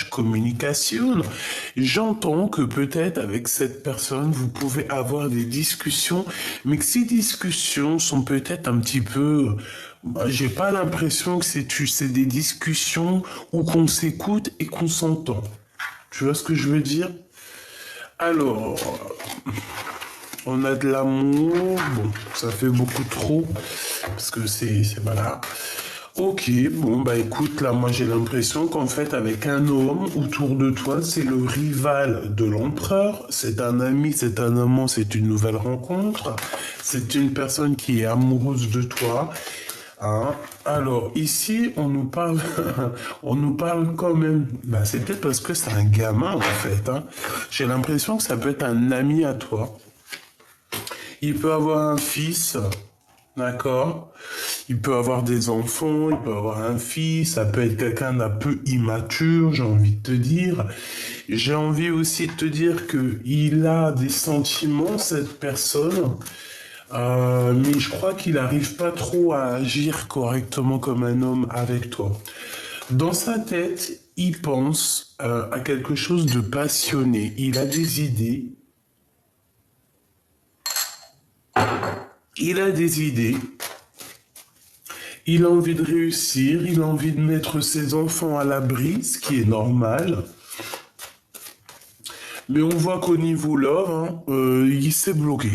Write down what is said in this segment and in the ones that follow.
communication. J'entends que peut-être avec cette personne, vous pouvez avoir des discussions, mais que ces discussions sont peut-être un petit peu... J'ai pas l'impression que c'est des discussions où qu'on s'écoute et qu'on s'entend. Tu vois ce que je veux dire? Alors, on a de l'amour, bon, ça fait beaucoup trop, parce que voilà. Ok, bon, bah écoute, là, moi j'ai l'impression qu'en fait, avec un homme autour de toi, c'est le rival de l'empereur, c'est un ami, c'est un amant, c'est une nouvelle rencontre, c'est une personne qui est amoureuse de toi. Hein. Alors, ici, on nous parle, on nous parle quand même, bah, c'est peut-être parce que c'est un gamin, en fait, hein. J'ai l'impression que ça peut être un ami à toi. Il peut avoir un fils, d'accord? Il peut avoir des enfants, il peut avoir un fils, ça peut être quelqu'un d'un peu immature, j'ai envie de te dire. J'ai envie aussi de te dire que il a des sentiments, cette personne, mais je crois qu'il n'arrive pas trop à agir correctement comme un homme avec toi. Dans sa tête, il pense à quelque chose de passionné. Il a des idées. Il a des idées. Il a envie de réussir. Il a envie de mettre ses enfants à l'abri, ce qui est normal. Mais on voit qu'au niveau love, hein, il s'est bloqué.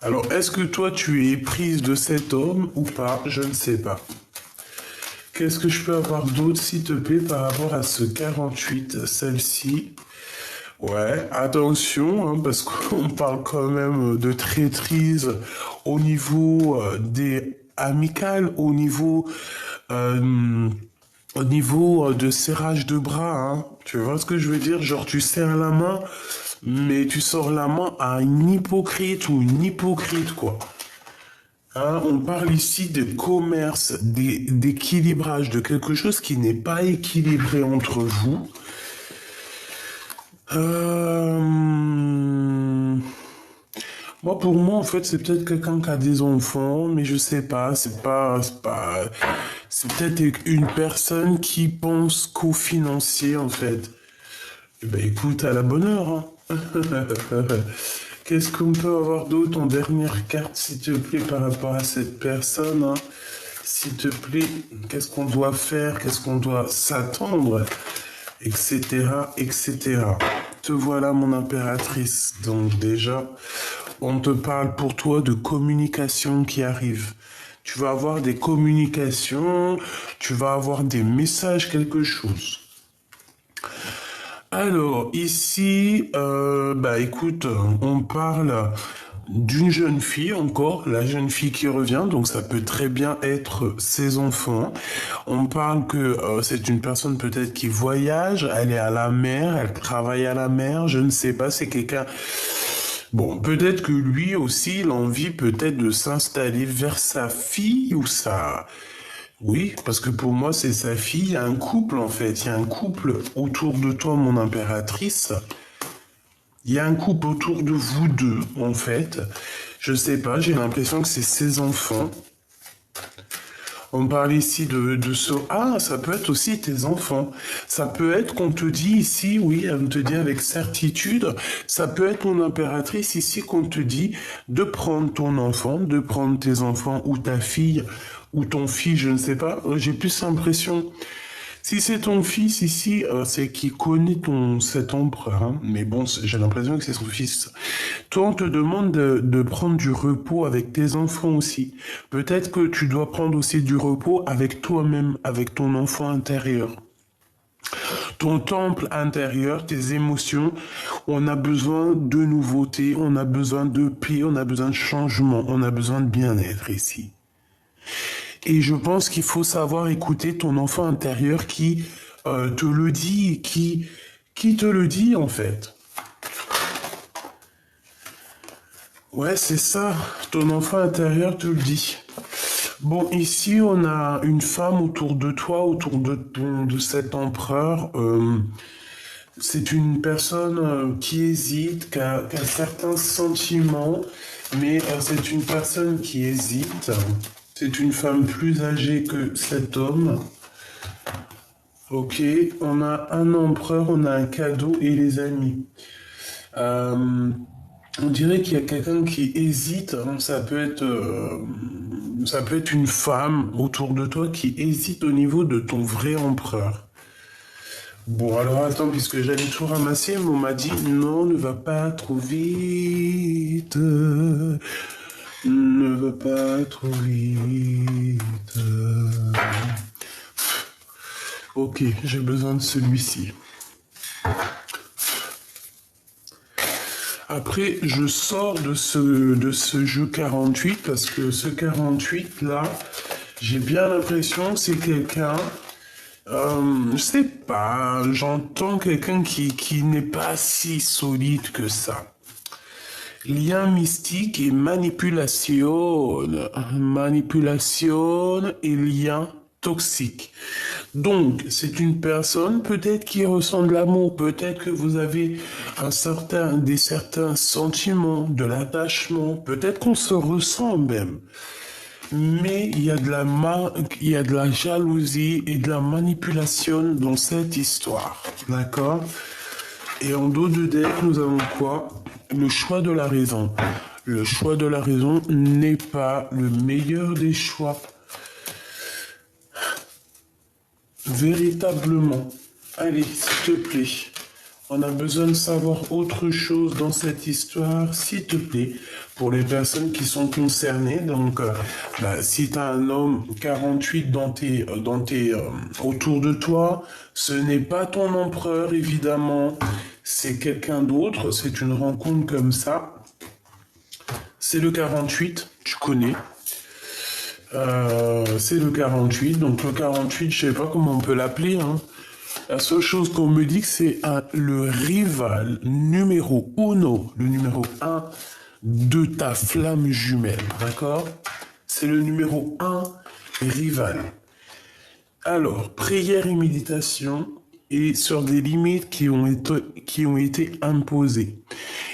Alors, est-ce que toi, tu es prise de cet homme ou pas? Je ne sais pas. Qu'est-ce que je peux avoir d'autre, s'il te plaît, par rapport à ce 48, celle-ci? Ouais, attention, hein, parce qu'on parle quand même de traîtrise au niveau des amicales, euh, au niveau de serrage de bras, hein. Tu vois ce que je veux dire? Genre, tu serres la main, mais tu sors la main à un hypocrite ou une hypocrite, quoi. Hein, on parle ici de commerce, d'équilibrage, de quelque chose qui n'est pas équilibré entre vous. Pour moi, en fait, c'est peut-être quelqu'un qui a des enfants, mais je sais pas, c'est peut-être une personne qui pense qu'au financier, en fait. Eh ben, écoute, à la bonne heure, hein. Qu'est-ce qu'on peut avoir d'autre en dernière carte, s'il te plaît, par rapport à cette personne, hein? S'il te plaît, qu'est-ce qu'on doit faire, qu'est-ce qu'on doit s'attendre, etc., etc. Te voilà, mon impératrice. Donc déjà, on te parle pour toi de communication qui arrive. Tu vas avoir des communications, tu vas avoir des messages, quelque chose. Alors, ici, bah écoute, on parle d'une jeune fille encore, la jeune fille qui revient, donc ça peut très bien être ses enfants. On parle que c'est une personne peut-être qui voyage, elle est à la mer, elle travaille à la mer, je ne sais pas, c'est quelqu'un... Bon, peut-être que lui aussi, il a envie peut-être de s'installer vers sa fille ou sa... Oui, parce que pour moi, c'est sa fille. Il y a un couple, en fait. Il y a un couple autour de toi, mon impératrice. Il y a un couple autour de vous deux, en fait. Je sais pas, j'ai l'impression que c'est ses enfants. On parle ici de ce... Ah, ça peut être aussi tes enfants. Ça peut être qu'on te dit ici, oui, on te dit avec certitude, ça peut être mon impératrice ici qu'on te dit de prendre ton enfant, de prendre tes enfants ou ta fille ou ton fils, je ne sais pas. J'ai plus l'impression... Si c'est ton fils ici, c'est qu'il connaît cet empereur, hein. Mais bon, j'ai l'impression que c'est son fils. Toi, on te demande de prendre du repos avec tes enfants aussi. Peut-être que tu dois prendre aussi du repos avec toi-même, avec ton enfant intérieur. Ton temple intérieur, tes émotions, on a besoin de nouveautés, on a besoin de paix, on a besoin de changement, on a besoin de bien-être ici. Et je pense qu'il faut savoir écouter ton enfant intérieur qui te le dit, qui te le dit en fait. Ouais, c'est ça, ton enfant intérieur te le dit. Bon, ici, on a une femme autour de toi, autour de cet empereur. C'est une personne qui hésite, qui a certains sentiments, mais c'est une personne qui hésite. C'est une femme plus âgée que cet homme. Ok, on a un empereur, on a un cadeau et les amis. Euh, on dirait qu'il y a quelqu'un qui hésite, hein. Ça peut être une femme autour de toi qui hésite au niveau de ton vrai empereur. Bon, alors attends, puisque j'allais tout ramasser, mais on m'a dit non, ne va pas trop vite. Ne va pas trop vite. Ok, j'ai besoin de celui-ci. Après, je sors de ce jeu 48 parce que ce 48 là, j'ai bien l'impression que c'est quelqu'un, je sais pas, j'entends quelqu'un qui n'est pas si solide que ça. Lien mystique et manipulation. Manipulation et lien toxique. Donc, c'est une personne peut-être qui ressent de l'amour, peut-être que vous avez certains sentiments, de l'attachement, peut-être qu'on se ressent même. Mais il y a de la jalousie et de la manipulation dans cette histoire. D'accord? Et en dos de deck, nous avons quoi? Le choix de la raison. Le choix de la raison n'est pas le meilleur des choix. Véritablement. Allez, s'il te plaît. On a besoin de savoir autre chose dans cette histoire, s'il te plaît, pour les personnes qui sont concernées. Donc, si tu as un homme 48 autour de toi, ce n'est pas ton empereur, évidemment. C'est quelqu'un d'autre. C'est une rencontre comme ça. C'est le 48, tu connais. C'est le 48. Donc, le 48, je sais pas comment on peut l'appeler, hein. La seule chose qu'on me dit, c'est le rival numéro uno, le numéro un de ta flamme jumelle, d'accord? C'est le numéro un rival. Alors, prière et méditation et sur des limites qui ont été imposées.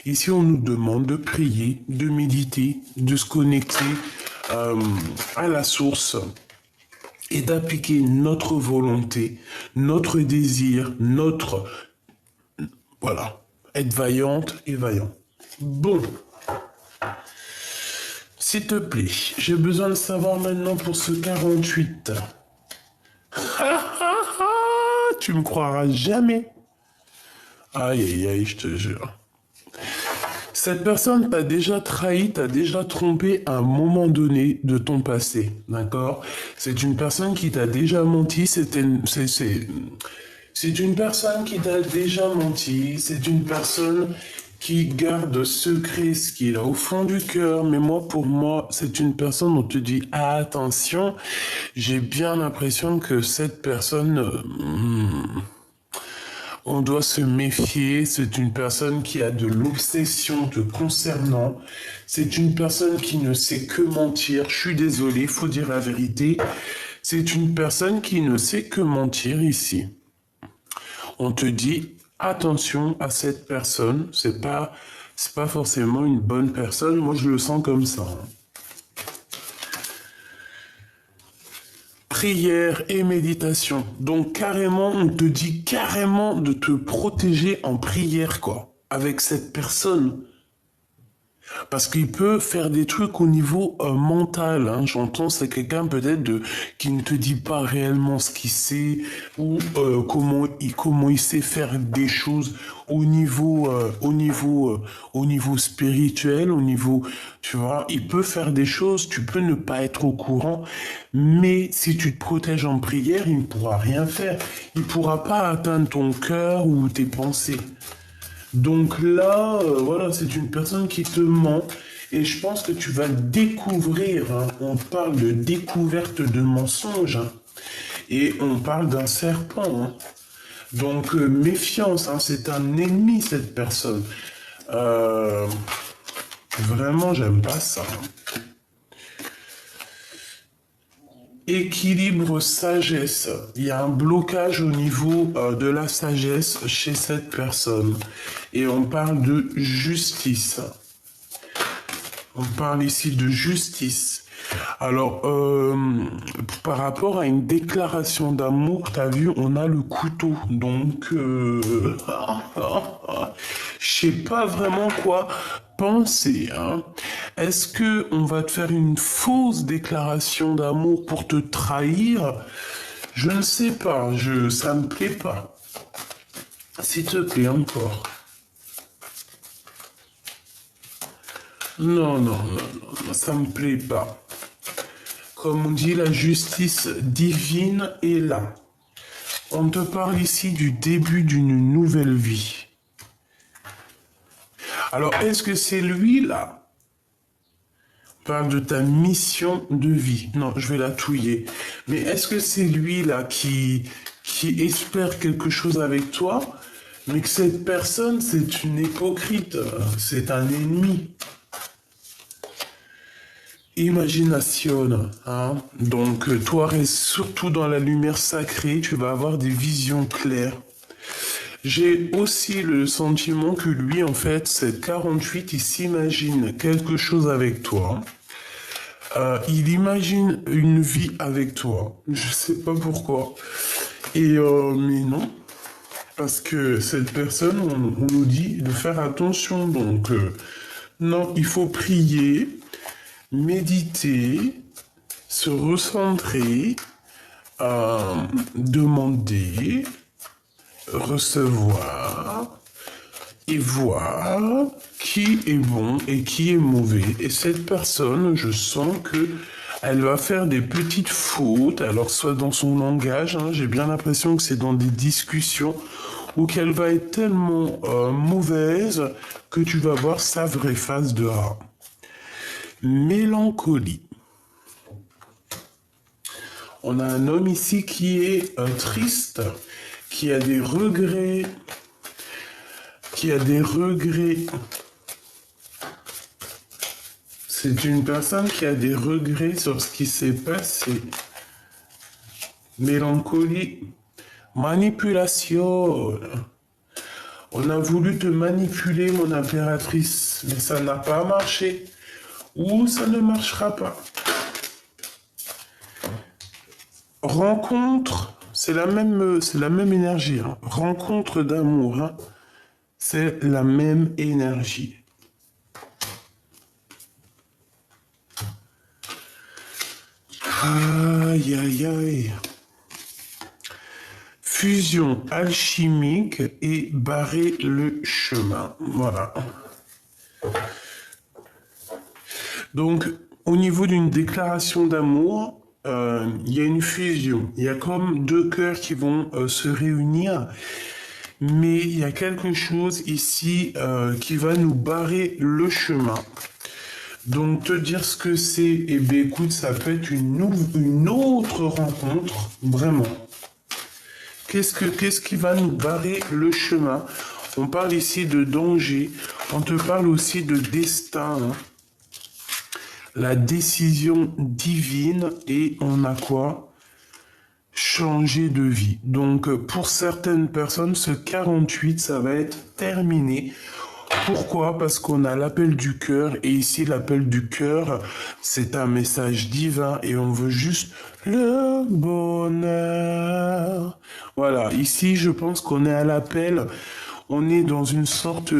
Ici, on nous demande de prier, de méditer, de se connecter à la source et d'appliquer notre volonté, notre désir, voilà, être vaillante et vaillant. Bon, s'il te plaît, j'ai besoin de savoir maintenant pour ce 48. Tu me croiras jamais. Aïe, aïe, aïe, je te jure. Cette personne t'a déjà trahi, t'a déjà trompé à un moment donné de ton passé, d'accord? C'est une personne qui t'a déjà menti, c'est une personne qui t'a déjà menti, c'est une personne qui garde secret ce qu'il a au fond du cœur, mais pour moi, c'est une personne où on te dit, ah, attention, j'ai bien l'impression que cette personne, on doit se méfier, c'est une personne qui a de l'obsession te concernant, c'est une personne qui ne sait que mentir, je suis désolé, faut dire la vérité, c'est une personne qui ne sait que mentir ici. On te dit, attention à cette personne, c'est pas forcément une bonne personne, moi je le sens comme ça. Prière et méditation. Donc carrément, on te dit carrément de te protéger en prière, quoi, avec cette personne. Parce qu'il peut faire des trucs au niveau mental, hein. J'entends, c'est quelqu'un peut-être qui ne te dit pas réellement ce qu'il sait ou comment il sait faire des choses au niveau spirituel, au niveau, tu vois, il peut faire des choses, tu peux ne pas être au courant, mais si tu te protèges en prière, il ne pourra rien faire. Il ne pourra pas atteindre ton cœur ou tes pensées. Donc là, voilà, c'est une personne qui te ment et je pense que tu vas découvrir, hein, on parle de découverte de mensonges, hein, et on parle d'un serpent, hein. Donc méfiance, hein, c'est un ennemi cette personne. Vraiment, j'aime pas ça, hein. Équilibre sagesse. Il y a un blocage au niveau de la sagesse chez cette personne. Et on parle de justice. On parle ici de justice. Alors, par rapport à une déclaration d'amour, t'as vu, on a le couteau. Donc, je sais pas vraiment quoi penser, hein. Est-ce que on va te faire une fausse déclaration d'amour pour te trahir? Je ne sais pas, ça me plaît pas. S'il te plaît, encore. Non, non, non, non, ça me plaît pas. Comme on dit, la justice divine est là. On te parle ici du début d'une nouvelle vie. Alors, est-ce que c'est lui là? On parle de ta mission de vie. Non, je vais la touiller. Mais est-ce que c'est lui là qui espère quelque chose avec toi, mais que cette personne, c'est une hypocrite, c'est un ennemi? Imagination, hein. Donc, toi, reste surtout dans la lumière sacrée, tu vas avoir des visions claires. J'ai aussi le sentiment que lui, en fait, cette 48, il s'imagine quelque chose avec toi. Il imagine une vie avec toi. Je sais pas pourquoi. Mais non. Parce que cette personne, on nous dit de faire attention. Donc, non, il faut prier, méditer, se recentrer, demander, recevoir et voir qui est bon et qui est mauvais. Et cette personne, je sens que elle va faire des petites fautes, alors soit dans son langage, hein, j'ai bien l'impression que c'est dans des discussions, ou qu'elle va être tellement mauvaise que tu vas voir sa vraie face dehors. Mélancolie. On a un homme ici qui est triste, qui a des regrets, C'est une personne qui a des regrets sur ce qui s'est passé. Mélancolie, manipulation. On a voulu te manipuler, mon impératrice, mais ça n'a pas marché. Ou ça ne marchera pas. Rencontre, c'est la même énergie, hein. Rencontre d'amour, hein. C'est la même énergie. Aïe, aïe, aïe. Fusion alchimique et barrer le chemin. Voilà. Donc, au niveau d'une déclaration d'amour, il y a une fusion. Il y a comme deux cœurs qui vont se réunir. Mais il y a quelque chose ici qui va nous barrer le chemin. Donc, te dire ce que c'est, eh bien, écoute, ça peut être une autre rencontre, vraiment. Qu'est-ce qui va nous barrer le chemin? On parle ici de danger, on te parle aussi de destin, hein. La décision divine, et on a quoi? Changer de vie. Donc, pour certaines personnes, ce 48, ça va être terminé. Pourquoi? Parce qu'on a l'appel du cœur, et ici l'appel du cœur, c'est un message divin et on veut juste le bonheur. Voilà, ici je pense qu'on est à l'appel, on est dans une sorte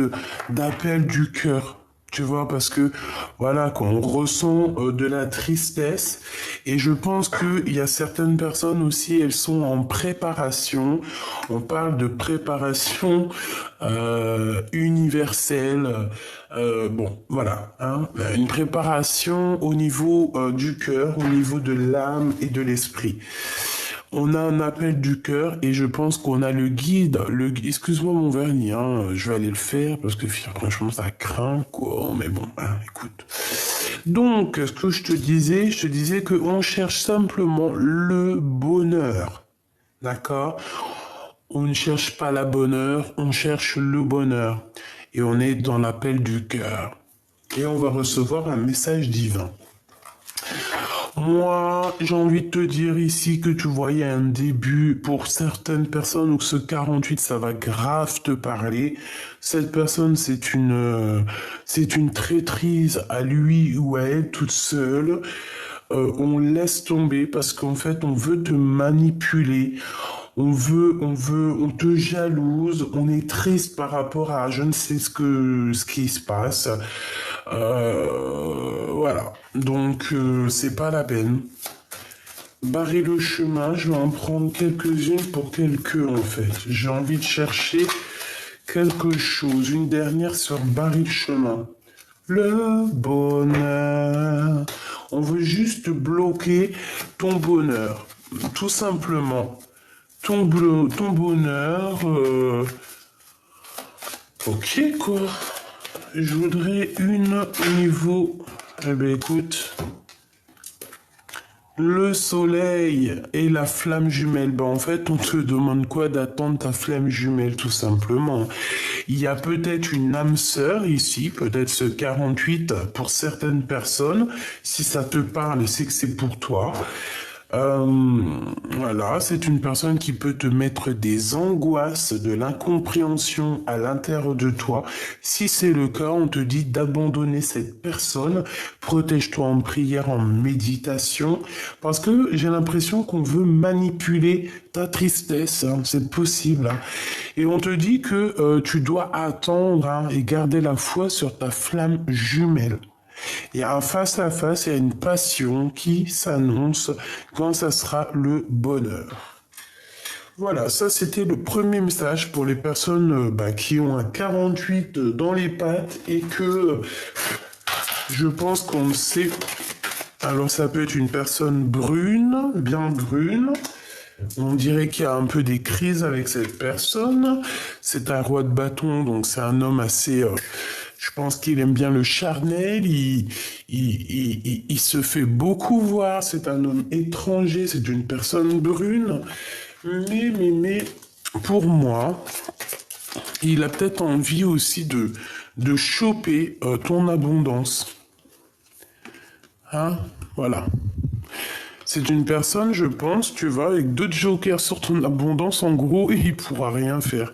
d'appel du cœur. Tu vois, parce que, voilà, quand on ressent de la tristesse, et je pense qu'il y a certaines personnes aussi, elles sont en préparation. On parle de préparation universelle. Bon, voilà, hein, une préparation au niveau du cœur, au niveau de l'âme et de l'esprit. On a un appel du cœur et je pense qu'on a le guide. Excuse-moi mon vernis, hein, je vais aller le faire parce que franchement ça craint quoi. Mais bon, hein, écoute. Donc, ce que je te disais qu'on cherche simplement le bonheur. D'accord? On ne cherche pas la bonheur, on cherche le bonheur. Et on est dans l'appel du cœur. Et on va recevoir un message divin. Moi, j'ai envie de te dire ici que tu voyais un début pour certaines personnes où ce 48, ça va grave te parler. Cette personne, c'est une traîtrise à lui ou à elle toute seule. on laisse tomber parce qu'en fait, on veut te manipuler. On te jalouse, on est triste par rapport à je ne sais ce qui se passe. Voilà. Donc, c'est pas la peine. Barrer le chemin, je vais en prendre quelques-unes pour quelques en fait. J'ai envie de chercher quelque chose. Une dernière sur barrer le chemin. Le bonheur. On veut juste bloquer ton bonheur. Tout simplement. Ton bonheur. Ok, quoi. Je voudrais une au niveau. Eh ben, écoute. Le soleil et la flamme jumelle. Ben, en fait, on te demande quoi d'attendre ta flamme jumelle, tout simplement. Il y a peut-être une âme sœur ici, peut-être ce 48 pour certaines personnes. Si ça te parle, c'est que c'est pour toi. Voilà, c'est une personne qui peut te mettre des angoisses, de l'incompréhension à l'intérieur de toi. Si c'est le cas, on te dit d'abandonner cette personne. Protège-toi en prière, en méditation, parce que j'ai l'impression qu'on veut manipuler ta tristesse. Hein, c'est possible. Hein. Et on te dit que tu dois attendre hein, et garder la foi sur ta flamme jumelle. Il y a un face-à-face, il y a une passion qui s'annonce quand ça sera le bonheur. Voilà, ça c'était le premier message pour les personnes qui ont un 48 dans les pattes et que je pense qu'on sait. Alors ça peut être une personne brune, bien brune. On dirait qu'il y a un peu des crises avec cette personne. C'est un roi de bâton, donc c'est un homme assez... je pense qu'il aime bien le charnel, il se fait beaucoup voir, c'est un homme étranger, c'est une personne brune. Mais, pour moi, il a peut-être envie aussi de choper ton abondance. Hein? Voilà. C'est une personne, je pense, tu vois, avec deux jokers sur ton abondance, en gros, il pourra rien faire.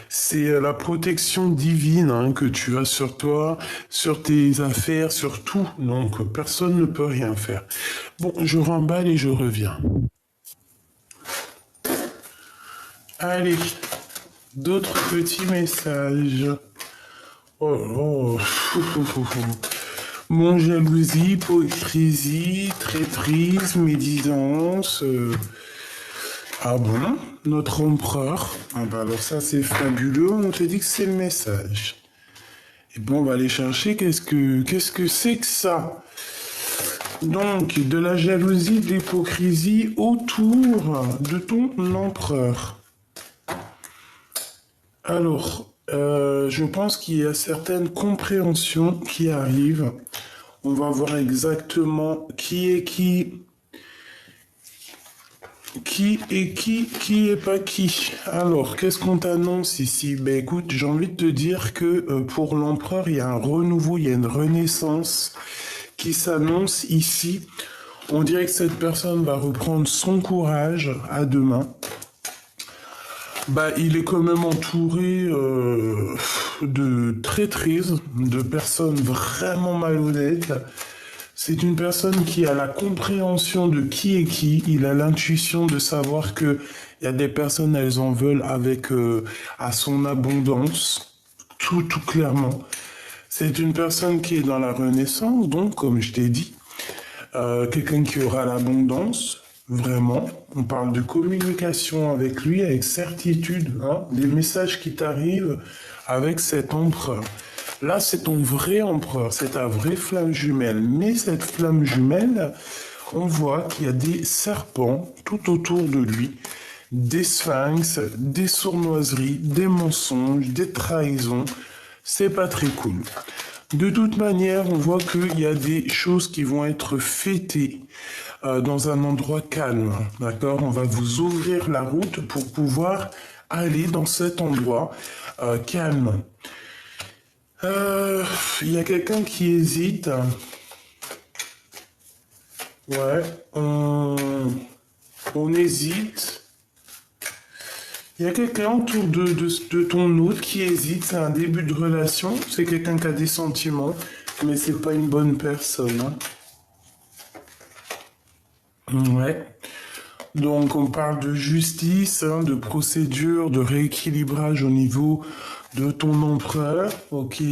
C'est la protection divine hein, que tu as sur toi, sur tes affaires, sur tout. Donc, personne ne peut rien faire. Bon, je remballe et je reviens. Allez, d'autres petits messages. Oh, oh. Mon jalousie, hypocrisie, traîtrise, médisance. Ah bon? Notre empereur? Ah bah alors ça c'est fabuleux, on te dit que c'est le message. Et bon, on va aller chercher qu'est-ce que c'est que ça? Donc, de la jalousie, de l'hypocrisie autour de ton empereur. Alors, je pense qu'il y a certaines compréhensions qui arrivent. On va voir exactement qui est qui est pas qui. Alors, qu'est-ce qu'on t'annonce ici? Ben écoute, j'ai envie de te dire que pour l'empereur, il y a un renouveau, il y a une renaissance qui s'annonce ici. On dirait que cette personne va reprendre son courage à deux mains. Bah, il est quand même entouré de traîtrises, de personnes vraiment malhonnêtes. C'est une personne qui a la compréhension de qui est qui. Il a l'intuition de savoir que il y a des personnes, elles en veulent avec à son abondance, tout clairement. C'est une personne qui est dans la renaissance, donc comme je t'ai dit, quelqu'un qui aura l'abondance. Vraiment, on parle de communication avec lui, avec certitude, hein, des messages qui t'arrivent avec cet empereur. Là, c'est ton vrai empereur, c'est ta vraie flamme jumelle. Mais cette flamme jumelle, on voit qu'il y a des serpents tout autour de lui, des sphinx, des sournoiseries, des mensonges, des trahisons. C'est pas très cool. De toute manière, on voit qu'il y a des choses qui vont être fêtées dans un endroit calme, d'accord? On va vous ouvrir la route pour pouvoir aller dans cet endroit calme. Il y a quelqu'un qui hésite. Ouais, on hésite. Il y a quelqu'un autour de ton hôte qui hésite. C'est un début de relation. C'est quelqu'un qui a des sentiments, mais c'est pas une bonne personne. Hein. Ouais. Donc on parle de justice, hein, de procédure, de rééquilibrage au niveau de ton empereur, ok.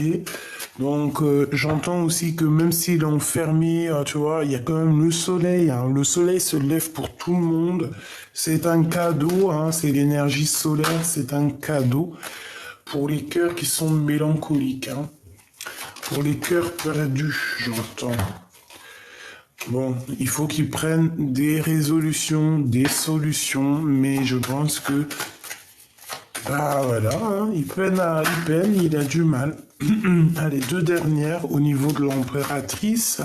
Donc j'entends aussi que même s'il est enfermé, tu vois, il y a quand même le soleil, hein. Le soleil se lève pour tout le monde. C'est un cadeau, hein, c'est l'énergie solaire, c'est un cadeau pour les cœurs qui sont mélancoliques, hein. Pour les cœurs perdus, j'entends. Bon, il faut qu'ils prennent des résolutions, des solutions, mais je pense que, ah voilà, hein, il peine, il a du mal. Allez, deux dernières au niveau de l'impératrice,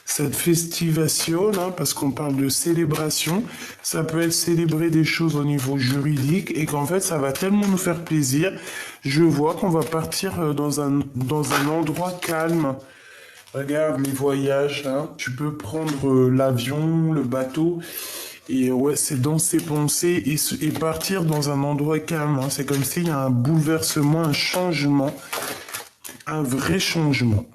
cette festivation, hein, parce qu'on parle de célébration, ça peut être célébrer des choses au niveau juridique et qu'en fait ça va tellement nous faire plaisir. Je vois qu'on va partir dans un endroit calme. Regarde les voyages, hein. Tu peux prendre l'avion, le bateau, et ouais, c'est dans ses pensées et partir dans un endroit calme, hein. C'est comme s'il y a un bouleversement, un changement, un vrai changement.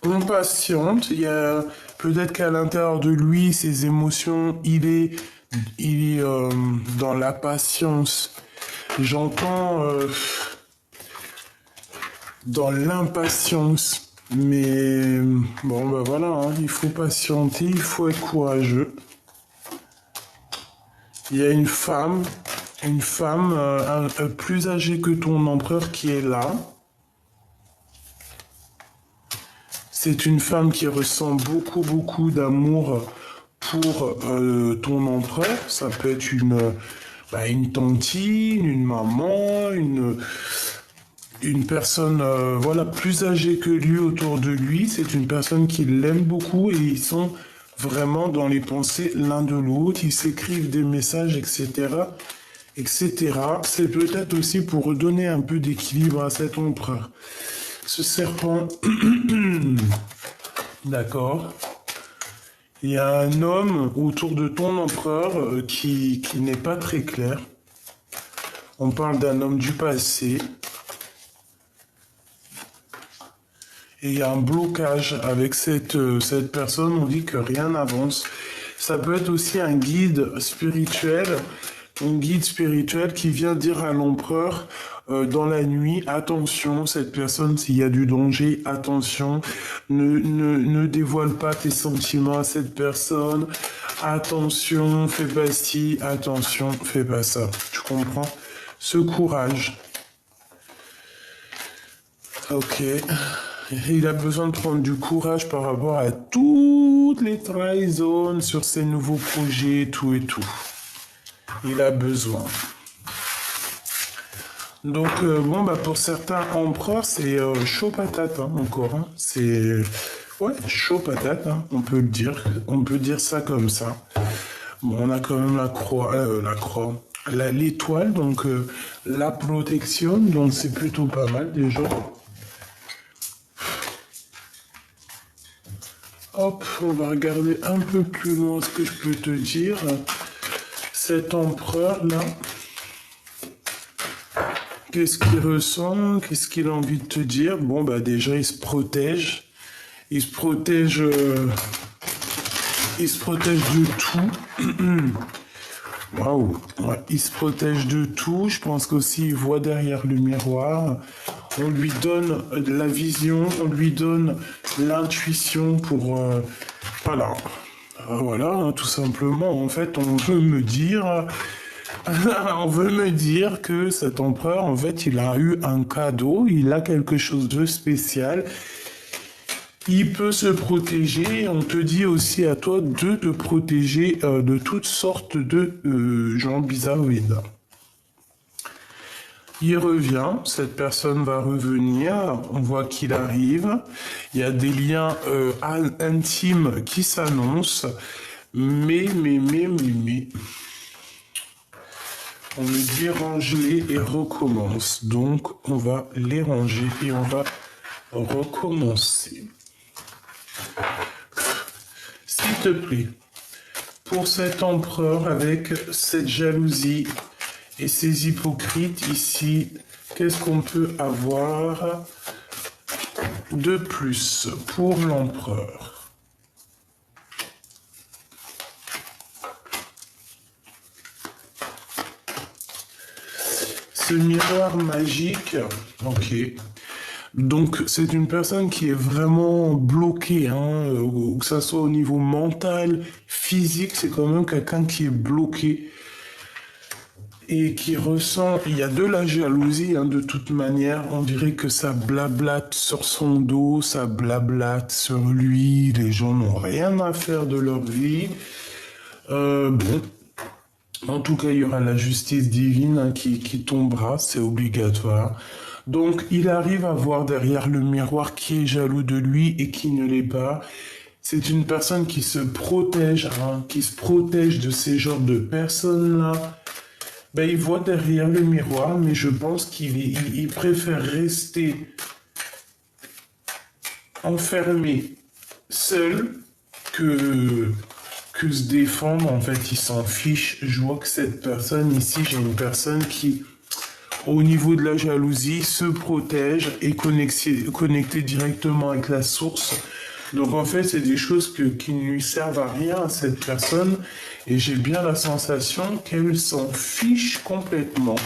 On patiente, il y a peut-être qu'à l'intérieur de lui, ses émotions, il est dans la patience. J'entends dans l'impatience. Mais bon, ben voilà, hein, il faut patienter, il faut être courageux. Il y a une femme plus âgée que ton empereur qui est là. C'est une femme qui ressent beaucoup, beaucoup d'amour pour ton empereur. Ça peut être une tantine, une maman, une personne voilà, plus âgée que lui autour de lui. C'est une personne qui l'aime beaucoup et ils sont vraiment dans les pensées l'un de l'autre. Ils s'écrivent des messages, etc. etc. C'est peut-être aussi pour redonner un peu d'équilibre à cet empereur. Ce serpent, d'accord. Il y a un homme autour de ton empereur qui n'est pas très clair. On parle d'un homme du passé. Et il y a un blocage avec cette personne, on dit que rien n'avance. Ça peut être aussi un guide spirituel qui vient dire à l'empereur dans la nuit, attention, cette personne, s'il y a du danger, attention, ne dévoile pas tes sentiments à cette personne, attention, fais pas ci, attention, fais pas ça. Tu comprends? Ce courage. Ok. Il a besoin de prendre du courage par rapport à toutes les trahisons sur ses nouveaux projets, tout et tout. Il a besoin. Donc, bon, bah, pour certains empereurs, c'est chaud patate, hein, encore. Hein. C'est, ouais, chaud patate, hein, on peut le dire. On peut dire ça comme ça. Bon, on a quand même l'étoile, donc la protection, donc c'est plutôt pas mal déjà. Hop, on va regarder un peu plus loin ce que je peux te dire. Cet empereur-là, qu'est-ce qu'il ressent? Qu'est-ce qu'il a envie de te dire? Bon, bah déjà, il se protège. Il se protège de tout. Waouh, ouais, il se protège de tout. Je pense qu'aussi, il voit derrière le miroir. On lui donne la vision, on lui donne l'intuition pour... voilà. Voilà, hein, tout simplement. En fait, on veut me dire... on veut me dire que cet empereur, en fait, il a eu un cadeau, il a quelque chose de spécial. Il peut se protéger. On te dit aussi à toi de te protéger de toutes sortes de gens bizarroïdes. Il revient, cette personne va revenir, on voit qu'il arrive, il y a des liens intimes qui s'annoncent, mais, on me dit range-les et recommence, donc on va les ranger et on va recommencer. S'il te plaît, pour cet empereur avec cette jalousie, et ces hypocrites ici, qu'est-ce qu'on peut avoir? de plus pour l'empereur? Ce miroir magique, ok. Donc, c'est une personne qui est vraiment bloquée, hein, que ça soit au niveau mental, physique, c'est quand même quelqu'un qui est bloqué et qui ressent, il y a de la jalousie, hein, de toute manière, on dirait que ça blablate sur son dos, ça blablate sur lui, les gens n'ont rien à faire de leur vie. Bon, en tout cas, il y aura la justice divine, hein, qui tombera, c'est obligatoire. Donc, il arrive à voir derrière le miroir qui est jaloux de lui et qui ne l'est pas. C'est une personne qui se protège, hein, qui se protège de ces genres de personnes-là. Ben, il voit derrière le miroir, mais je pense il préfère rester enfermé, seul, que se défendre. En fait, il s'en fiche. Je vois que cette personne ici, j'ai une personne qui, au niveau de la jalousie, se protège et connecté directement avec la source. Donc en fait, c'est des choses qui ne lui servent à rien à cette personne. Et j'ai bien la sensation qu'elle s'en fiche complètement.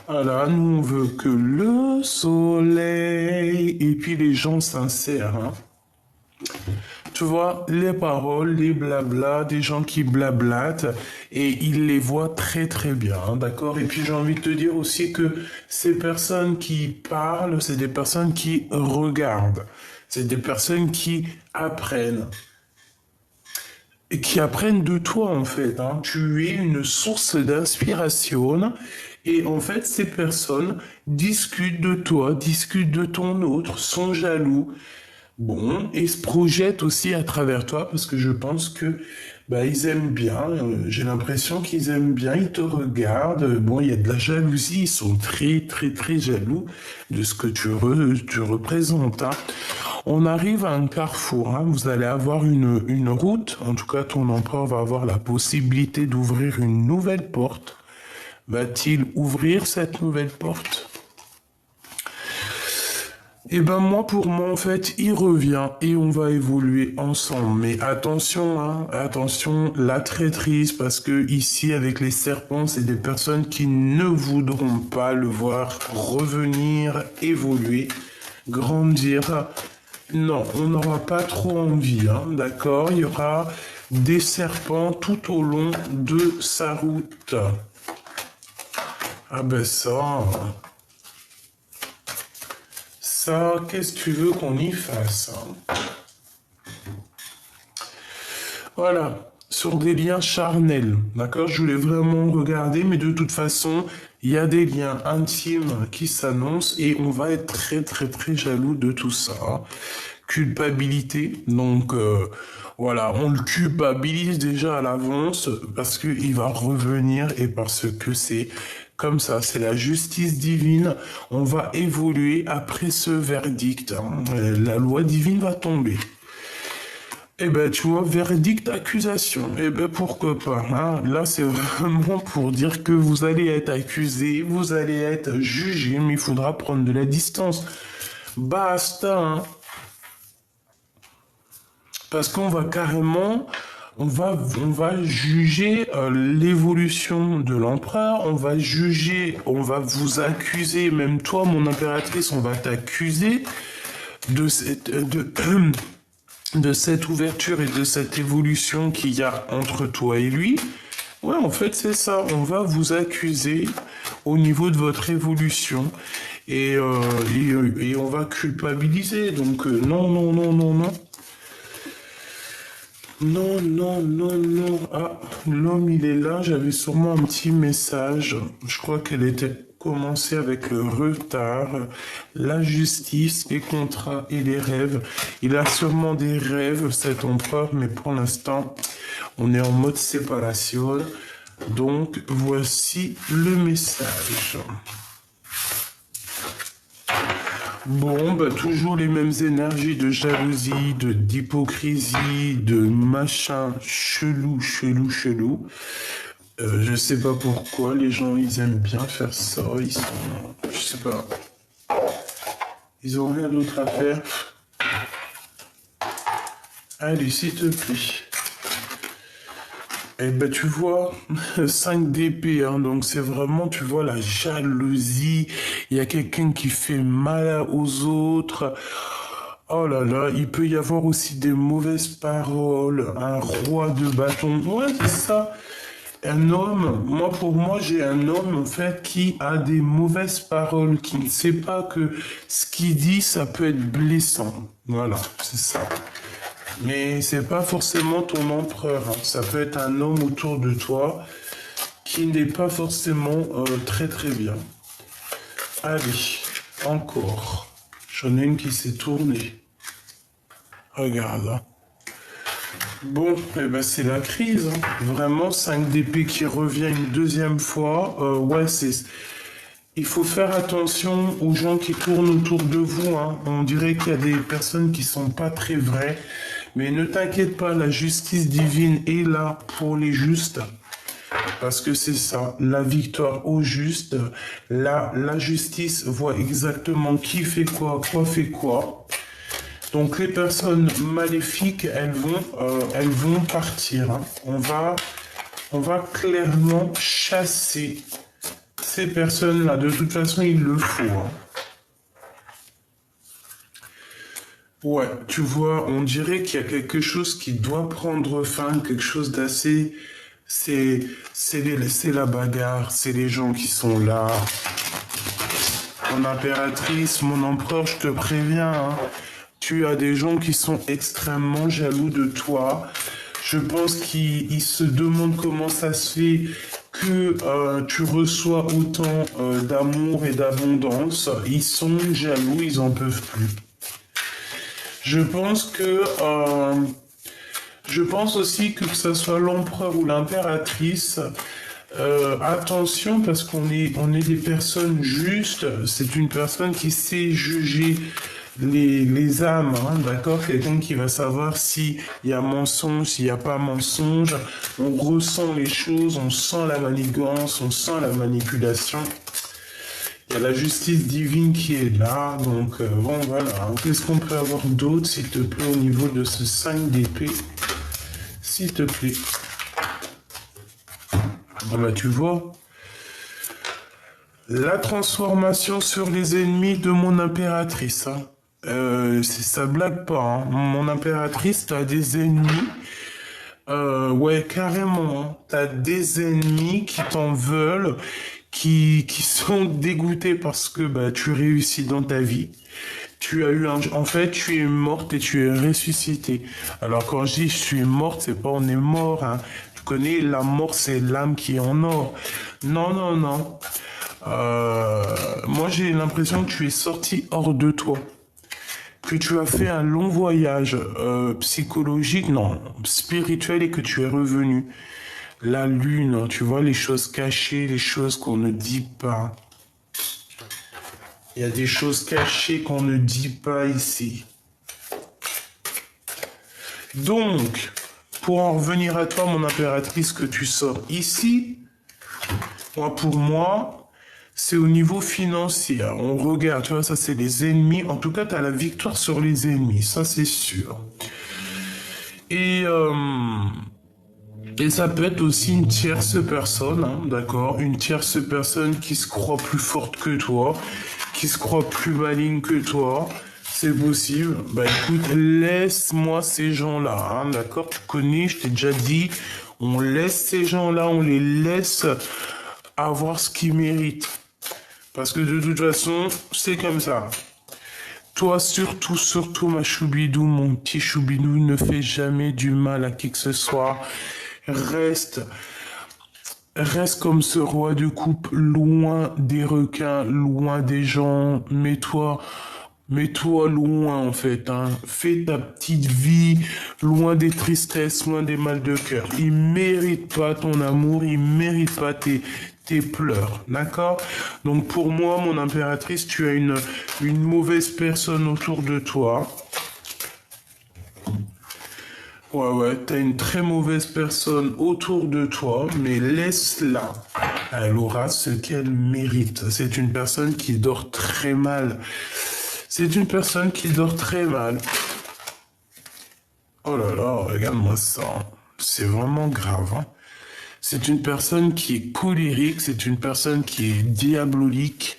Voilà, nous on veut que le soleil et puis les gens sincères, hein. Tu vois, les paroles, les blabla, des gens qui blablatent et ils les voient très très bien, hein, d'accord? Et puis j'ai envie de te dire aussi que ces personnes qui parlent, c'est des personnes qui regardent, c'est des personnes qui apprennent. Et qui apprennent de toi en fait, hein. Tu es une source d'inspiration et en fait ces personnes discutent de toi, discutent de ton autre, sont jaloux. Bon, et se projettent aussi à travers toi parce que je pense que bah, ils aiment bien. J'ai l'impression qu'ils aiment bien, ils te regardent. Bon, il y a de la jalousie, ils sont très très très jaloux de ce que tu représentes, hein. On arrive à un carrefour, hein. Vous allez avoir une route. En tout cas, ton empereur va avoir la possibilité d'ouvrir une nouvelle porte. Va-t-il ouvrir cette nouvelle porte? Eh ben moi, pour moi, en fait, il revient et on va évoluer ensemble. Mais attention, hein, attention, la traîtrise, parce que ici, avec les serpents, c'est des personnes qui ne voudront pas le voir revenir, évoluer, grandir. Non, on n'aura pas trop envie, hein, d'accord? Il y aura des serpents tout au long de sa route. Ah ben ça, qu'est-ce que tu veux qu'on y fasse, hein? Voilà, sur des liens charnels, d'accord? Je voulais vraiment regarder, mais de toute façon, il y a des liens intimes qui s'annoncent et on va être très très très jaloux de tout ça, hein. Culpabilité, donc voilà, on le culpabilise déjà à l'avance parce qu'il va revenir et parce que c'est comme ça, c'est la justice divine. On va évoluer après ce verdict, hein. La loi divine va tomber. Eh ben, tu vois, verdict, accusation. Eh ben, pourquoi pas, hein. Là, c'est vraiment pour dire que vous allez être accusé, vous allez être jugé, mais il faudra prendre de la distance. Basta, hein. Parce qu'on va carrément, on va juger l'évolution de l'empereur, on va juger, on va vous accuser, même toi, mon impératrice, on va t'accuser de de cette ouverture et de cette évolution qu'il y a entre toi et lui. Ouais, en fait, c'est ça. On va vous accuser au niveau de votre évolution et on va culpabiliser. Donc, non, non, non, non, non. Non, non, non, non. Ah, l'homme, il est là. J'avais sûrement un petit message. Je crois qu'elle était commencée avec le retard, la justice, les contrats et les rêves. Il a sûrement des rêves, cet empereur, mais pour l'instant, on est en mode séparation. Donc, voici le message. Bon, bah, toujours les mêmes énergies de jalousie, d'hypocrisie, de machin chelou, chelou, chelou. Je sais pas pourquoi les gens ils aiment bien faire ça. Ils sont, je sais pas. Ils ont rien d'autre à faire. Allez, s'il te plaît. Eh ben, tu vois, 5 d'épée, hein, donc c'est vraiment, tu vois, la jalousie. Il y a quelqu'un qui fait mal aux autres. Oh là là, il peut y avoir aussi des mauvaises paroles. Un roi de bâton. Ouais, c'est ça. Un homme, moi pour moi, j'ai un homme en fait qui a des mauvaises paroles, qui ne sait pas que ce qu'il dit, ça peut être blessant. Voilà, c'est ça. Mais c'est pas forcément ton empereur, hein. Ça peut être un homme autour de toi qui n'est pas forcément très très bien. Allez, encore. J'en ai une qui s'est tournée. Regarde, hein. Bon, eh ben c'est la crise, hein. Vraiment, 5 d'épée qui revient une deuxième fois. Ouais, c'est... Il faut faire attention aux gens qui tournent autour de vous, hein. On dirait qu'il y a des personnes qui sont pas très vraies. Mais ne t'inquiète pas, la justice divine est là pour les justes. Parce que c'est ça, la victoire aux justes. La justice voit exactement qui fait quoi fait quoi. Donc les personnes maléfiques, elles vont partir, hein. On va clairement chasser ces personnes-là. De toute façon, il le faut, hein. Ouais, tu vois, on dirait qu'il y a quelque chose qui doit prendre fin, quelque chose d'assez... c'est la bagarre, c'est les gens qui sont là. Mon impératrice, mon empereur, je te préviens, hein, tu as des gens qui sont extrêmement jaloux de toi. Je pense qu'ils se demandent comment ça se fait que tu reçois autant d'amour et d'abondance. Ils sont jaloux, ils en peuvent plus. Je pense que je pense aussi que ce soit l'empereur ou l'impératrice, attention parce on est des personnes justes. C'est une personne qui sait juger les âmes, hein, d'accord? Quelqu'un qui va savoir s'il y a mensonge, s'il n'y a pas mensonge. On ressent les choses, on sent la manigance, on sent la manipulation. Il y a la justice divine qui est là, donc bon voilà. Qu'est-ce qu'on peut avoir d'autre, s'il te plaît, au niveau de ce 5 d'épée? S'il te plaît. Ah bah tu vois, la transformation sur les ennemis de mon impératrice, hein. Ça blague pas, hein. Mon impératrice, t'as des ennemis. Ouais, carrément, hein. T'as des ennemis qui t'en veulent, qui sont dégoûtés parce que bah, tu réussis dans ta vie. Tu as eu un... En fait, tu es morte et tu es ressuscitée. Alors quand je dis je suis morte, c'est pas on est mort, hein. Tu connais, la mort, c'est l'âme qui est en or. Non, non, non. Moi, j'ai l'impression que tu es sorti hors de toi. Que tu as fait un long voyage psychologique, non, spirituel et que tu es revenu. La lune, hein, tu vois, les choses cachées, les choses qu'on ne dit pas. Il y a des choses cachées qu'on ne dit pas ici. Donc, pour en revenir à toi, mon impératrice, que tu sors ici, moi, pour moi, c'est au niveau financier. On regarde, tu vois, ça c'est les ennemis. En tout cas, tu as la victoire sur les ennemis, ça c'est sûr. Et ça peut être aussi une tierce personne, hein, d'accord? Une tierce personne qui se croit plus forte que toi, qui se croit plus maligne que toi. C'est possible. Bah écoute, laisse-moi ces gens-là, hein, d'accord? Tu connais, je t'ai déjà dit, on laisse ces gens-là, on les laisse avoir ce qu'ils méritent. Parce que de toute façon, c'est comme ça. Toi, surtout, ma choubidou, mon petit choubidou, ne fais jamais du mal à qui que ce soit. Reste comme ce roi de coupe, loin des requins, loin des gens. Mets-toi loin, en fait, hein. Fais ta petite vie, loin des tristesses, loin des mal de cœur. Il mérite pas ton amour, il mérite pas tes pleurs, d'accord? Donc pour moi, mon impératrice, tu as une mauvaise personne autour de toi. Ouais, t'as une très mauvaise personne autour de toi, mais laisse-la. Elle aura ce qu'elle mérite. C'est une personne qui dort très mal. C'est une personne qui dort très mal. Oh là là, regarde-moi ça. C'est vraiment grave, hein. C'est une personne qui est colérique, c'est une personne qui est diabolique.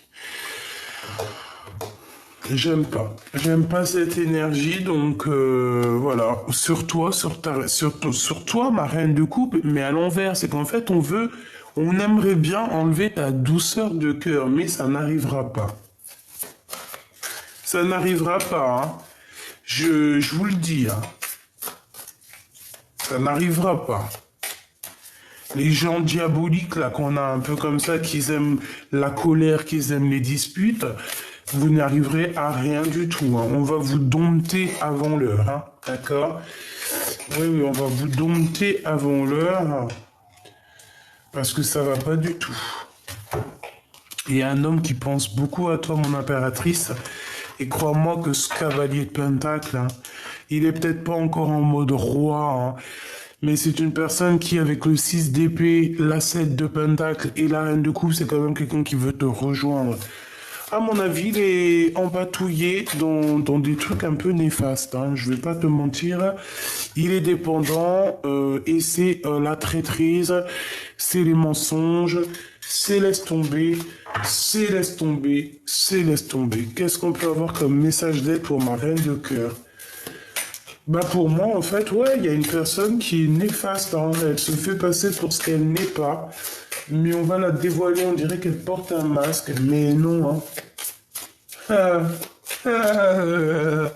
J'aime pas. J'aime pas cette énergie, donc voilà. Sur toi, sur toi, ma reine de coupe, mais à l'envers, c'est qu'en fait, on aimerait bien enlever ta douceur de cœur, mais ça n'arrivera pas. Ça n'arrivera pas, hein. Je vous le dis, hein. Ça n'arrivera pas. Les gens diaboliques, là, qu'on a un peu comme ça, qui aiment la colère, qui aiment les disputes, vous n'arriverez à rien du tout, hein. On va vous dompter avant l'heure, hein. D'accord? Oui, oui, on va vous dompter avant l'heure, parce que ça va pas du tout. Il y a un homme qui pense beaucoup à toi, mon impératrice, et crois-moi que ce cavalier de Pentacle, hein, il est peut-être pas encore en mode roi, hein, mais c'est une personne qui, avec le 6 d'épée, la 7 de Pentacle et la reine de coupe, c'est quand même quelqu'un qui veut te rejoindre. À mon avis, il est empatouillé dans des trucs un peu néfastes, hein, je vais pas te mentir. Il est dépendant et c'est la traîtrise, c'est les mensonges, c'est laisse tomber, c'est laisse tomber, c'est laisse tomber. Qu'est-ce qu'on peut avoir comme message d'aide pour ma reine de cœur? Bah pour moi, en fait, ouais, il y a une personne qui est néfaste, hein. Elle se fait passer pour ce qu'elle n'est pas, mais on va la dévoiler, on dirait qu'elle porte un masque, mais non, hein. Ah, ah.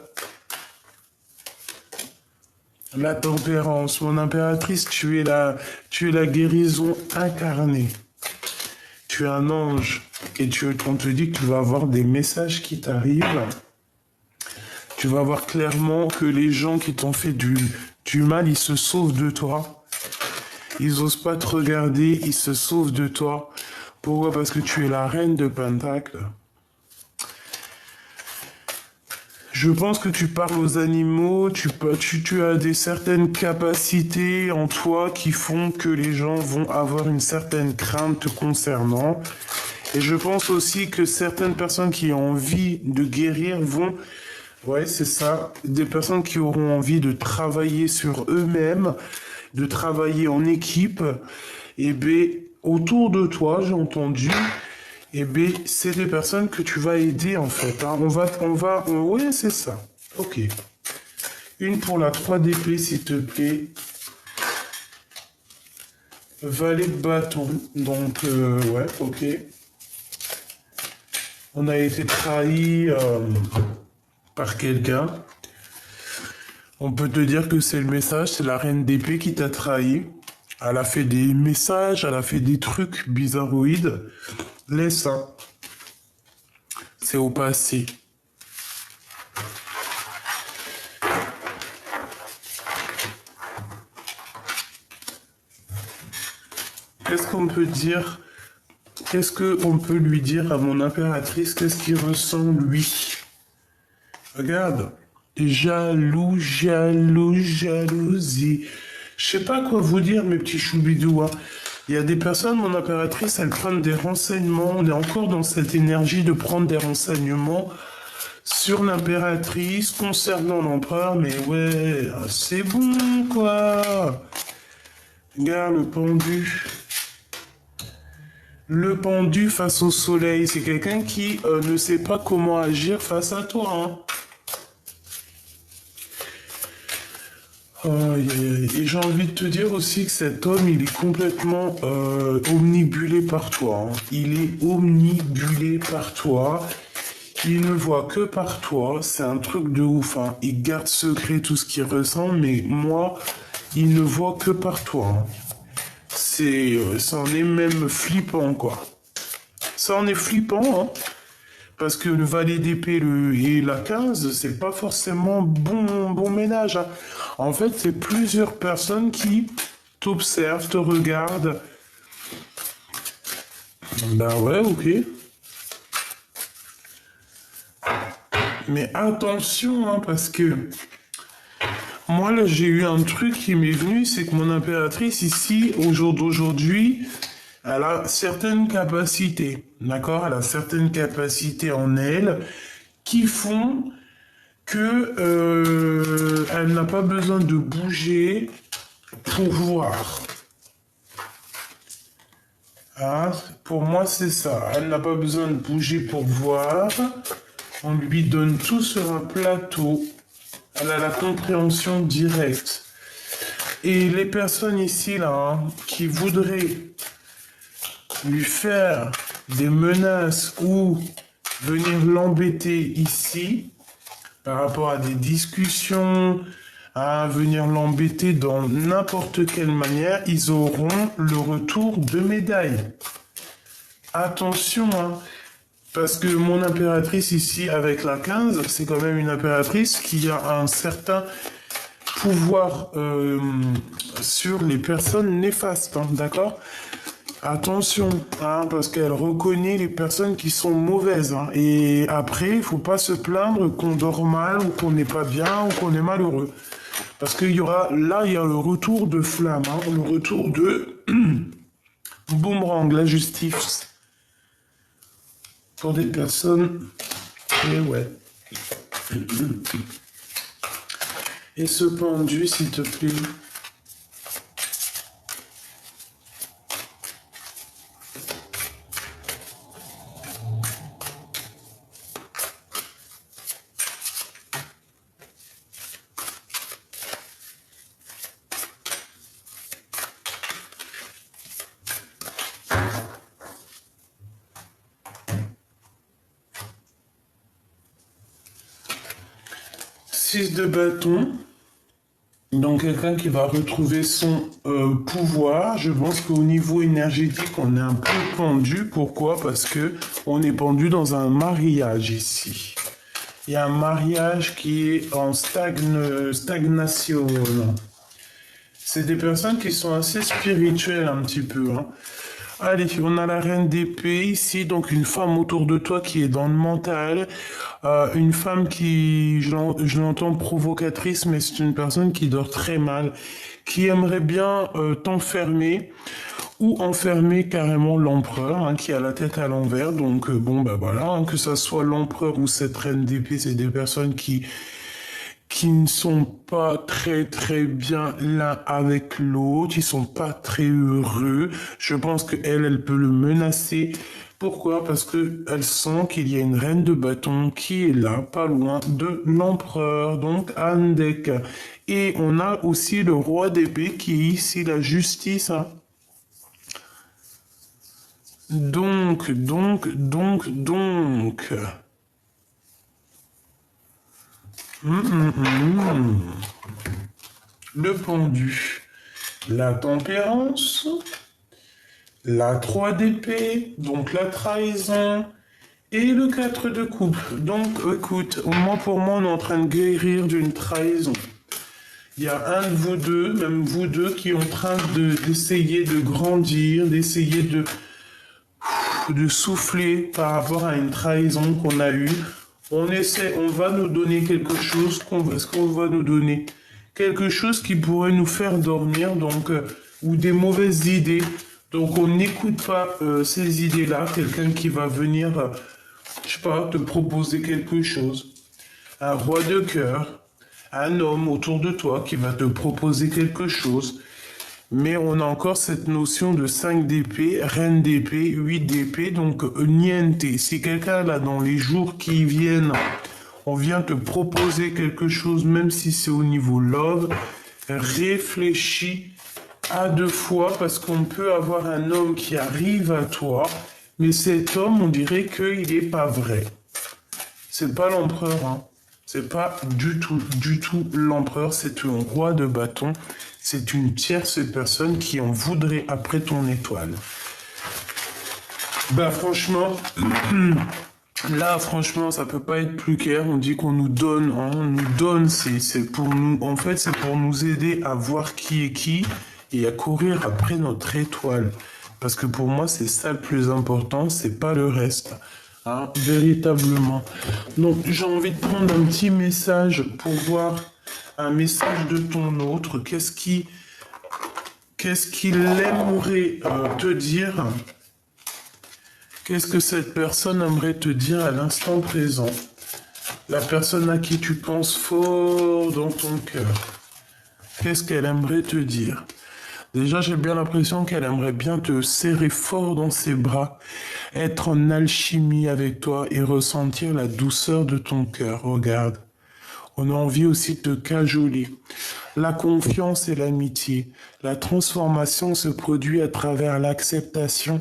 La tempérance, mon impératrice, tu es la guérison incarnée. Tu es un ange et on te dit que tu vas avoir des messages qui t'arrivent. Tu vas voir clairement que les gens qui t'ont fait du mal, ils se sauvent de toi. Ils osent pas te regarder, ils se sauvent de toi. Pourquoi? Parce que tu es la reine de Pentacle. Je pense que tu parles aux animaux, tu as certaines capacités en toi qui font que les gens vont avoir une certaine crainte te concernant. Et je pense aussi que certaines personnes qui ont envie de guérir vont... Ouais, c'est ça. Des personnes qui auront envie de travailler sur eux-mêmes, de travailler en équipe. Et bien, autour de toi, j'ai entendu... Eh bien, c'est des personnes que tu vas aider, en fait, hein. Ouais, c'est ça. Ok. Une pour la 3 d'épée, s'il te plaît. Valet de bâton. Donc, ouais, ok. On a été trahi par quelqu'un. On peut te dire que c'est le message, c'est la reine d'épée qui t'a trahi. Elle a fait des messages, elle a fait des trucs bizarroïdes. Laisse ça. C'est au passé. Qu'est-ce qu'on peut dire? Qu'est-ce qu'on peut lui dire à mon impératrice? Qu'est-ce qu'il ressent, lui? Regarde. Jaloux, jaloux, jalousie. Je sais pas quoi vous dire, mes petits choubidous, hein. Il y a des personnes, mon impératrice, elles prennent des renseignements. On est encore dans cette énergie de prendre des renseignements sur l'impératrice concernant l'empereur. Mais ouais, c'est bon, quoi. Regarde le pendu. Le pendu face au soleil. C'est quelqu'un qui ne sait pas comment agir face à toi, hein. Et j'ai envie de te dire aussi que cet homme, il est complètement omnibulé par toi, hein. Il est omnibulé par toi. Il ne voit que par toi. C'est un truc de ouf, hein. Il garde secret tout ce qu'il ressent, mais moi, il ne voit que par toi, hein. Ça en est même flippant, quoi. Ça en est flippant, hein. Parce que le valet d'épée et la 15, c'est pas forcément bon ménage, hein. En fait, c'est plusieurs personnes qui t'observent, te regardent. Ben ouais, ok. Mais attention, hein, parce que moi, là, j'ai eu un truc qui m'est venu, c'est que mon impératrice, ici, au jour d'aujourd'hui, elle a certaines capacités, d'accord? Elle a certaines capacités en elle qui font que elle n'a pas besoin de bouger pour voir. Hein, pour moi, c'est ça. Elle n'a pas besoin de bouger pour voir. On lui donne tout sur un plateau. Elle a la compréhension directe. Et les personnes ici, là, hein, qui voudraient lui faire des menaces ou venir l'embêter ici, par rapport à des discussions, à venir l'embêter dans n'importe quelle manière, ils auront le retour de médaille. Attention, hein, parce que mon impératrice ici, avec la 15, c'est quand même une impératrice qui a un certain pouvoir sur les personnes néfastes, hein, d'accord? Attention, hein, parce qu'elle reconnaît les personnes qui sont mauvaises. Hein, et après, il faut pas se plaindre qu'on dort mal ou qu'on n'est pas bien ou qu'on est malheureux. Parce qu'il y aura, là, il y a le retour de flamme, hein, le retour de boomerang, la justice. Pour des personnes, et ouais. Et ce pendu, s'il te plaît. De bâton, donc quelqu'un qui va retrouver son pouvoir. Je pense qu'au niveau énergétique, on est un peu pendu. Pourquoi? Parce que on est pendu dans un mariage ici. Il y a un mariage qui est en stagnation. C'est des personnes qui sont assez spirituelles un petit peu. Hein. Allez, on a la reine d'épée ici, donc une femme autour de toi qui est dans le mental, une femme qui, je l'entends provocatrice, mais c'est une personne qui dort très mal, qui aimerait bien t'enfermer ou enfermer carrément l'empereur, hein, qui a la tête à l'envers. Donc bon, bah voilà, hein, que ça soit l'empereur ou cette reine d'épée, c'est des personnes qui ne sont pas très très bien l'un avec l'autre, ils sont pas très heureux. Je pense que elle peut le menacer. Pourquoi? Parce que elle sent qu'il y a une reine de bâton qui est là, pas loin de l'empereur, donc Andek. Et on a aussi le roi d'épée qui est ici, la justice. Hein. Donc. Le pendu, la tempérance, la 3 d'épée, donc la trahison, et le 4 de coupe. Donc, écoute, pour moi, on est en train de guérir d'une trahison. Il y a un de vous deux, même vous deux, qui est en train d'essayer de grandir, d'essayer de souffler par rapport à une trahison qu'on a eue. On va nous donner quelque chose, ce qu'on va nous donner quelque chose qui pourrait nous faire dormir, donc, ou des mauvaises idées. Donc on n'écoute pas ces idées-là, quelqu'un qui va venir, je sais pas, te proposer quelque chose. Un roi de cœur, un homme autour de toi qui va te proposer quelque chose. Mais on a encore cette notion de 5 d'épée, reine d'épée, 8 d'épée, donc niente. Si quelqu'un là dans les jours qui viennent, on vient te proposer quelque chose, même si c'est au niveau love, réfléchis à 2 fois parce qu'on peut avoir un homme qui arrive à toi, mais cet homme, on dirait qu'il n'est pas vrai. C'est pas l'empereur, hein. C'est pas du tout l'empereur, c'est un roi de bâton. C'est une tierce personne qui en voudrait après ton étoile. Bah franchement, là franchement ça peut pas être plus clair. On dit qu'on nous donne, hein, on nous donne, c'est pour nous, en fait c'est pour nous aider à voir qui est qui et à courir après notre étoile. Parce que pour moi c'est ça le plus important, c'est pas le reste. Hein, véritablement. Donc j'ai envie de prendre un petit message pour voir un message de ton autre. Qu'est-ce qu'il aimerait te dire? Qu'est-ce que cette personne aimerait te dire à l'instant présent? La personne à qui tu penses fort dans ton cœur, qu'est-ce qu'elle aimerait te dire? Déjà, j'ai bien l'impression qu'elle aimerait bien te serrer fort dans ses bras, être en alchimie avec toi et ressentir la douceur de ton cœur. Regarde. On a envie aussi de te cajoler. La confiance et l'amitié. La transformation se produit à travers l'acceptation.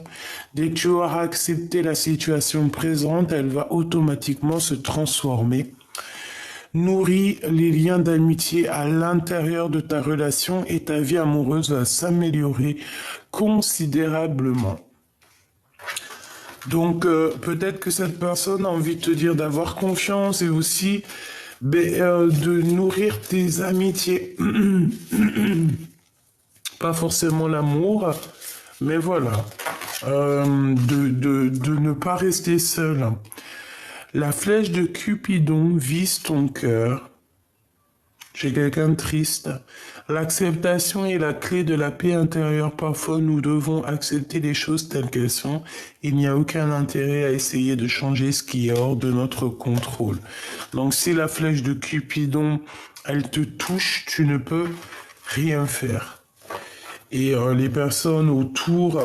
Dès que tu auras accepté la situation présente, elle va automatiquement se transformer. Nourris les liens d'amitié à l'intérieur de ta relation et ta vie amoureuse va s'améliorer considérablement. Donc peut-être que cette personne a envie de te dire d'avoir confiance et aussi de nourrir tes amitiés. Pas forcément l'amour, mais voilà. De ne pas rester seul. La flèche de Cupidon vise ton cœur. J'ai quelqu'un de triste. L'acceptation est la clé de la paix intérieure. Parfois, nous devons accepter les choses telles qu'elles sont. Il n'y a aucun intérêt à essayer de changer ce qui est hors de notre contrôle. Donc, si la flèche de Cupidon, elle te touche, tu ne peux rien faire. Et les personnes autour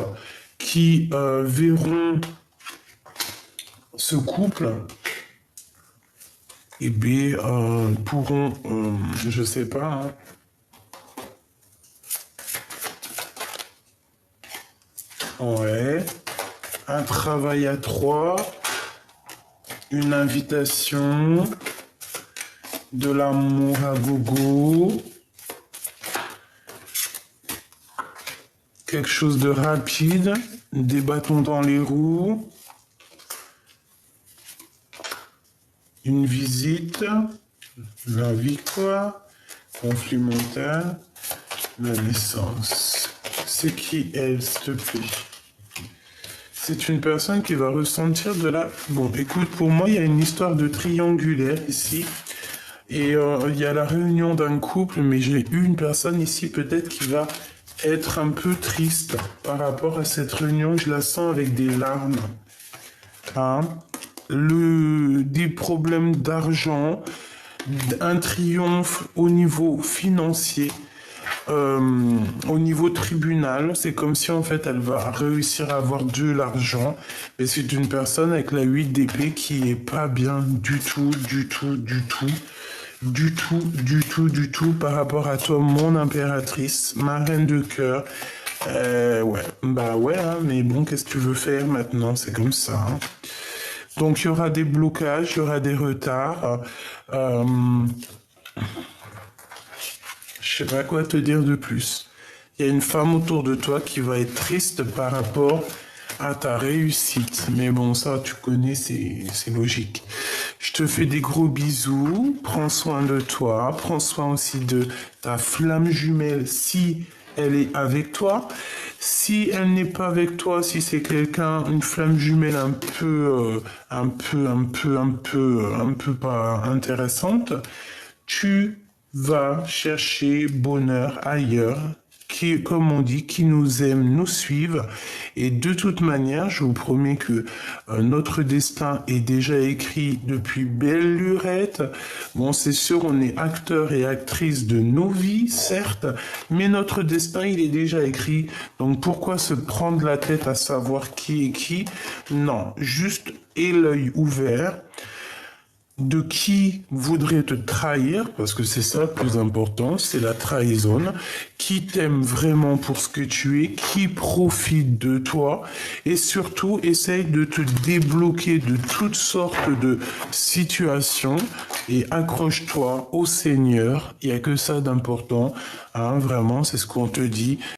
qui verront ce couple, eh bien, pourront, je sais pas, hein, ouais, un travail à trois, une invitation, de l'amour à gogo, quelque chose de rapide, des bâtons dans les roues, une visite, la victoire, conflit mental, la naissance. C'est qui elle, s'il te plaît? C'est une personne qui va ressentir de la... Bon, écoute, pour moi, il y a une histoire de triangulaire ici. Et il y a la réunion d'un couple, mais j'ai une personne ici peut-être qui va être un peu triste par rapport à cette réunion. Je la sens avec des larmes. Hein? Des problèmes d'argent, un triomphe au niveau financier, au niveau tribunal. C'est comme si en fait elle va réussir à avoir de l'argent. Et c'est une personne avec la 8 d'épée qui est pas bien du tout par rapport à toi, mon impératrice, ma reine de cœur. Ouais, bah ouais, hein, mais bon, qu'est-ce que tu veux faire maintenant? C'est comme ça. Hein. Donc, il y aura des blocages, il y aura des retards. Je sais pas quoi te dire de plus. Il y a une femme autour de toi qui va être triste par rapport à ta réussite. Mais bon, ça, tu connais, c'est logique. Je te fais des gros bisous. Prends soin de toi. Prends soin aussi de ta flamme jumelle si elle est avec toi. Si elle n'est pas avec toi, si c'est quelqu'un, une flamme jumelle un peu pas intéressante, tu vas chercher bonheur ailleurs, qui, comme on dit, qui nous aiment, nous suivent. Et de toute manière, je vous promets que notre destin est déjà écrit depuis belle lurette. Bon, c'est sûr, on est acteurs et actrices de nos vies, certes, mais notre destin, il est déjà écrit. Donc, pourquoi se prendre la tête à savoir qui est qui? Non, juste aie l'œil ouvert. De qui voudrait te trahir, parce que c'est ça le plus important, c'est la trahison, qui t'aime vraiment pour ce que tu es, qui profite de toi, et surtout essaye de te débloquer de toutes sortes de situations, et accroche-toi au Seigneur, il n'y a que ça d'important, hein, vraiment, c'est ce qu'on te dit.